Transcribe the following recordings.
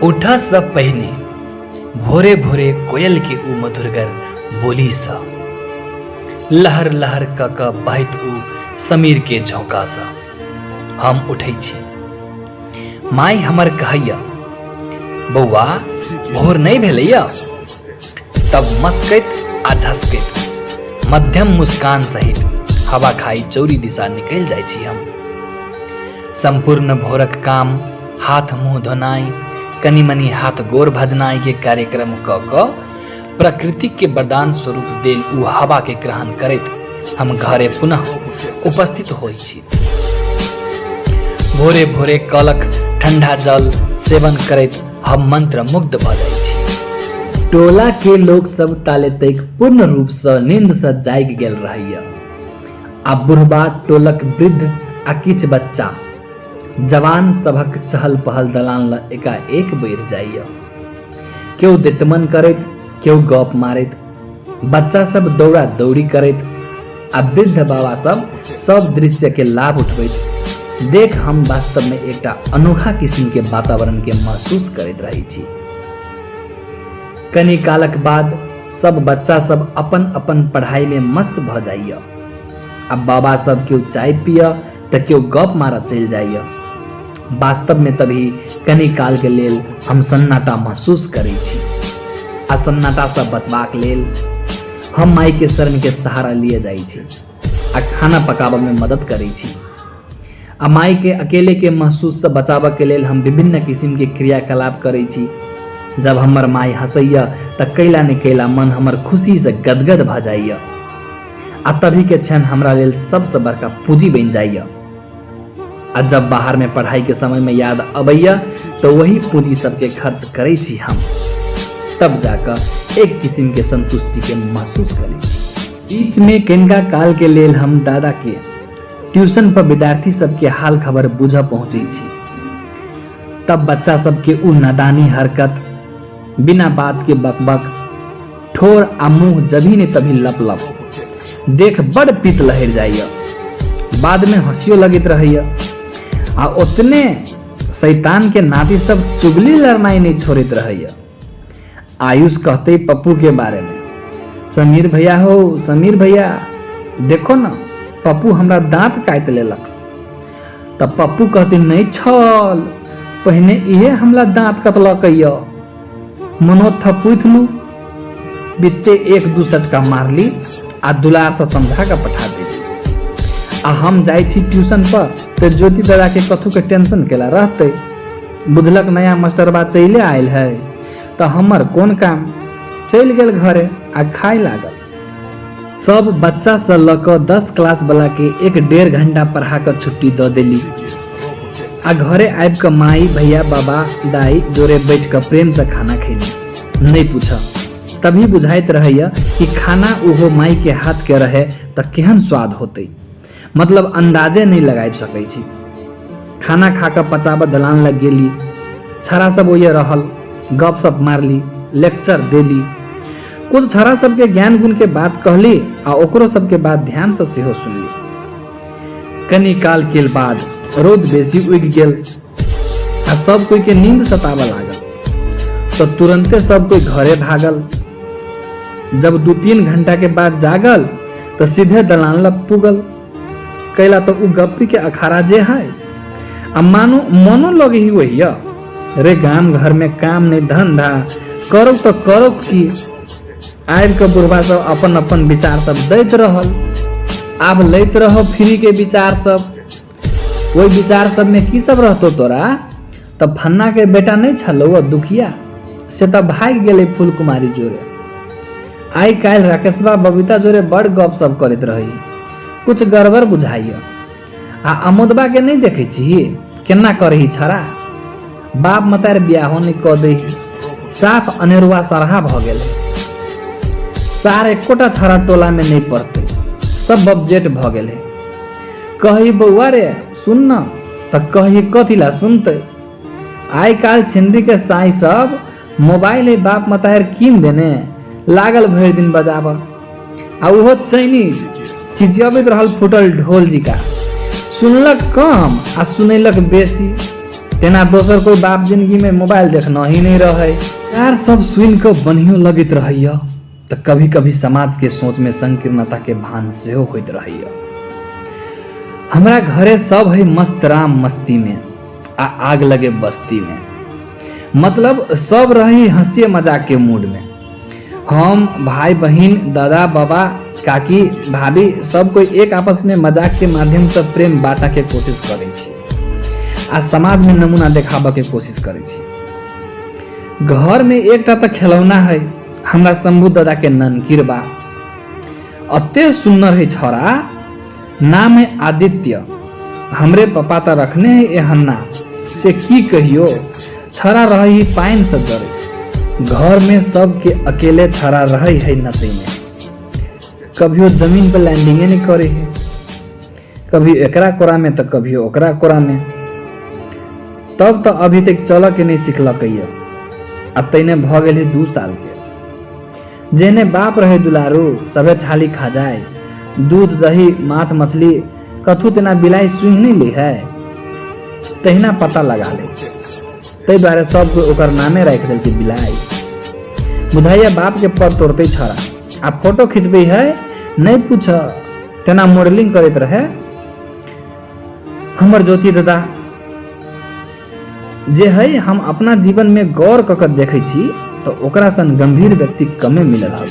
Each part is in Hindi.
उठा सब पहने भोरे भोरे कोयल के ऊ मधुरगर बोली सा, लहर लहर क बहत ऊ समीर के झोंका सा। हम उठै छी, माई हमर कहैया बौआ भोर नहीं भेलैया। तब मस्कैत आ झसकैत मध्यम मुस्कान सहित हवा खाई चौरी दिशा निकल जाइ छी हम। संपूर्ण भोरक काम हाथ मुंह धोनाई कनी मनी हाथ गोर भजनाई के कार्यक्रम क प्रकृति के वरदान स्वरूप देल ऊ हवा के ग्रहण करैत हम घरे पुनः उपस्थित होइ छी। भोरे भोरे कलक ठंडा जल सेवन करैत हम मंत्र मुग्ध भ जाइ छी। टोला के लोग सब ताले तक पूर्ण रूप से नींद से जाग गेल रहैया। आ बुढ़बा टोलक वृद्ध आ किछ बच्चा जवान सभक चहल पहल दलान ल एकाएक बढ़ि जाइया। केओ दितमन करैत, केओ गप मारैत, बच्चा सब दौड़ा दौड़ी करैत आ वृद्ध बाबा सब दृश्य के लाभ उठबैत देख हम वास्तव में एकटा अनोखा किस्म के वातावरण के महसूस करैत रही छी। कनी कालक बाद सब बच्चा सब अपन अपन पढ़ाई में मस्त भ जाइया। अब बाबा सब केओ चाय पिया त केओ गप मारा चल जाइया। वास्तव में तभी कनी काल के लेल हम सन्नाटा महसूस करै छी। आ सन्नाटा से बचबाक लेल हम माई के शरण के सहारा लिए जाइ छी आ खाना पकाबे में मदद करै छी। आ माई के अकेले के महसूस से बचाबे के लेल हम विभिन्न किस्म के क्रियाकलाप करै छी। जब हमर माई हंसैया त कैला न कैला मन हमर खुशी से गदगद भ जाइया। आ तभी के क्षण हमरा लेल सबसे बड़का पूंजी बन जाइया। आ जब बाहर में पढ़ाई के समय में याद अबैया तो वही पूंजी सबके खर्च करै छी हम। तब जाकर एक किस्म के संतुष्टि के महसूस करै छी। बीच में कनिका काल के लेल हम दादा के ट्यूशन पर विद्यार्थी सबके हाल खबर बुझ पहुंचे छी। तब बच्चा सबके उ नादानी हरकत, बिना बात के बकबक, ठोर आ मुंह जभी ने तभी लप लप देख बड़ पीत लहर जाइया। बाद में हंसियो लगत रहैया। आ उतने शैतान के नाती सब चुगली लड़नाई नहीं छोड़त रहैया। आयुष कहते पप्पू के बारे में, समीर भैया हो समीर भैया देखो ना पप्पू हमरा दांत काट लेलक। तब पप्पू कहते नहीं छल, पहने इहे हमरा दांत कटलकैया। मनो थपुथ लू बित्ते एक दू सटका मारली आ दुलार से समझा के पठा देली। आ हम जाई छी ट्यूशन पर तो ज्योति दादा के कथू के टेंशन केला रहते। बुझलक नया मास्टरबा चले आयल है तो हमर कौन काम, चल गेल घरे आ खाए लागल। सब बच्चा से लक 10 क्लास वाला के 1-1.5 घंटा पढ़ा कर छुट्टी द देली। आ घरे आब के माई भैया बाबा दाई जोरे बैठ कर प्रेम से खाना खैली। नहीं पूछा तभी बुझाइत रहैया कि खाना उहो माई के हाथ के रहे त केहन स्वाद होते। मतलब अंदाजे नहीं लगाइ सकै छी। खाना खाकर पचाबा दलान लग गेली। छड़ा सब ओये रहल, गप सप मारली, लेक्चर देली। कुछ छड़ा सबके ज्ञान गुण के बात कहली आ ओकरो सबके बात ध्यान से सेहो सुनली। कनी काल के बाद रोद बेसी उग गेल आ सब कोई के नींद सतावा लागल। तो तुरंते सब कोई घरे भागल। जब 2-3 घंटा के बाद जागल तो सीधे दलान लग पुगल। कैला तो उ गप्पी के अखाड़ा जे है आ मानो मनो लगे ही वही रे गांव घर में काम नहीं धंधा करो तो करो की। आब के बुढ़वा सब अपन अपन विचार सब दैत रहल। आब लैत रहो फ्री के विचार सब। वही विचार सब में की सब रहतो तोरा। तब फन्ना के बेटा नहीं छलो दुखिया से तब भाग गेले फूल कुमारी जोरे। आई काल राकेशबा बबीता जोरे बड़ गप सब करत रही। कुछ गड़बड़ बुझाइया। आ अमोदबा के नहीं देखे छी केना करही छड़ा। बाप मतार बियाहो नहीं क दे, साफ अनेरुआ सरहा भ गेले। सार एकोटा छड़ा टोला में नहीं पड़ते, सब बबजेट भ गेले। कही बउआ रे सुन न त कही कथिला सुनते। आई काल छिंदी के साई सब मोबाइल है बाप मतार कीन देने लागल भर दिन बजाब। आ उहो चाइनीज चिचियाबैत रहल फुटल ढोल जी का। सुनलक कम आ सुनैलक बेसी। तेना दोसर कोई बाप जिंदगी में मोबाइल देखना ही नहीं रहे। यार सब सुन के बढ़िया लगित रहिया तो कभी कभी समाज के सोच में संकीर्णता के भान से होइत रहिया। हमरा घरे सब है मस्त राम मस्ती में आ आग लगे बस्ती में, मतलब सब रही हंसी मजाक के मूड में। हम भाई बहन दादा बाबा काकी भाभी सब कोई एक आपस में मजाक के माध्यम से प्रेम बांटा के कोशिश करे छी आ समाज में नमूना देखाबे के कोशिश करे छी। घर में एक टा खिलौना है हमरा शंभू दादा के ननकीर बा, अते सुंदर है छोरा, नाम है आदित्य। हमरे पापा तो रखने है एहन नाम से की कहियो, छड़ा रही पाइन से डरे। घर में सबके अकेले छड़ा रही है नशे में, कभी जमीन पर लैंडिंगे नहीं करे है, कभी एकरा कोरा में तो कभी ओकरा कोरा में। तब तो अभी तक चल के नहीं सिखलक आ तैने भ गए 2 साल के। जेने बाप रहे दुलारू सबे छाली खा जाए, दूध दही माछ मछली कथू तेना बिलाई सुई नहीं ली है, तहिना पता लगा ले। तै द्वारे सब ओकर नामे रख दिल कि बिलाई। बुझाइया बाप के पर तोड़ते छड़ा आ फोटो खिंचबे है नहीं पूछ, तेना मॉडलिंग करते रहे। हमर ज्योति दादा जे है हम अपना जीवन में गौर ककर देखे छी तो ओकरा सन गंभीर व्यक्ति कमे मिलल हवे।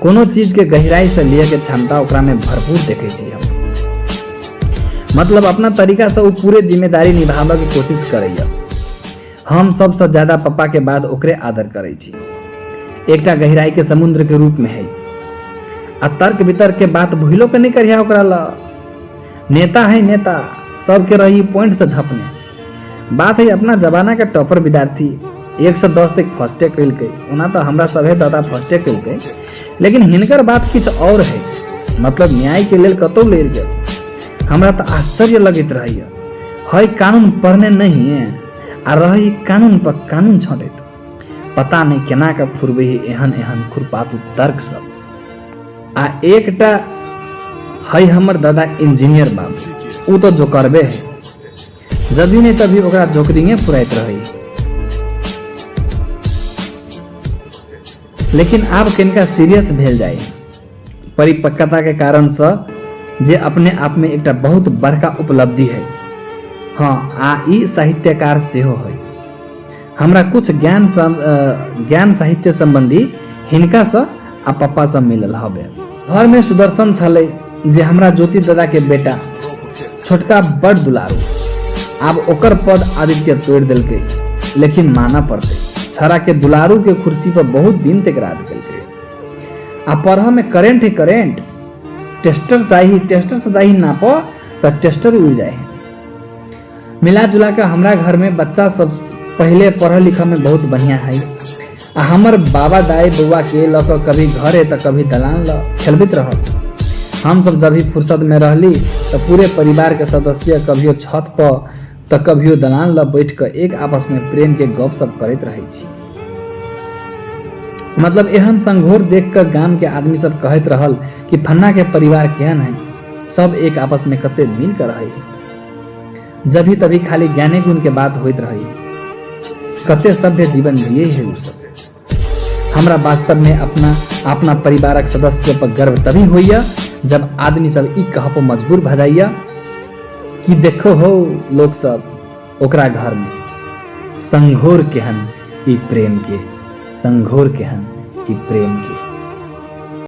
कोनो चीज के गहराई से लिए के क्षमता ओकरा में भरपूर देखे छी हम, मतलब अपना तरीका से वो पूरे जिम्मेदारी निभावे के कोशिश करैया। हम सबसे ज्यादा पापा के बाद ओकरे आदर करे छी, एकटा गहराई के समुद्र के रूप में है। आ तर्क वितर्क के बात भूलो के नहीं करिया ओकरा ला, नेता है नेता, सबके रही पॉइंट से झपने। बात है अपना जमाना के टॉपर विद्यार्थी 110 तक फर्स्टे कैल के, ओना तो हमरा सभे दादा फर्स्टे कैल के, लेकिन हिनकर बात कुछ और है, मतलब न्याय के लेल कतौ ले गए। हमरा तो आश्चर्य लगित रहिए, है कानून पढ़ने नहीं है आ रही कानून पर कानून छोड़त, पता नहीं केना के फुरबे एहन एहन खुरपातू तर्क सब। आ एकटा है हमर दादा इंजीनियर बाबू, उ तो जो करबे है, जब नहीं तभी ओकरा जोकरिंगे फुराइत रही। लेकिन आब किनका सीरियस भेल जाए परिपक्वता के कारण से, जे अपने आप में एकटा बहुत बड़का उपलब्धि है। हाँ आ ई साहित्यकार सेहो है। हमरा कुछ ज्ञान साहित्य संबंधी हिनका से आ पप्पा से मिलल हवे। घर में सुदर्शन छले जे हमरा ज्योति दादा के बेटा, छोटका बड़ दुलारू। अब ओकर पद आदित्य तोड़ दिल के, लेकिन माना पड़ते छड़ा के दुलारू के कुर्सी पर बहुत दिन तक राज कल के। आ पढ़ा में करेंट है करेंट, टेस्टर चाहिए, टेस्टर से चाहिए नापो तो टेस्टर उड़ जाए। मिला जुला के हमरा घर में बच्चा सब पहले पढ़ लिखा में बहुत बढ़िया है। आ हमर बाबा दाई बउआ के लक कभी घर है तो कभी दलान ल खेलबित रह। हम सब जब भी फुर्सत में रहली तो पूरे परिवार के सदस्य कभियो छत पर तो कभियो दलान ल बैठ कर एक आपस में प्रेम के गप सप करते रहे छी। मतलब एहन संघोर देख कर गांव के आदमी सब कहत रहल कि फन्ना के परिवार केहन है, सब एक आपस में कते मिल कर रहे। जब भी तभी खाली ज्ञाने गुण के बात होइत रही, कते सभ्य जीवन जिए है उ सब। हमरा वास्तव में अपना परिवारक सदस्य पर गर्व तभी होइया जब आदमी सब ई कह पर मजबूर भ जाइया कि देखो हो लोग सब ओकरा घर में संघोर केहन ई प्रेम के, संघोर केहन ई प्रेम के।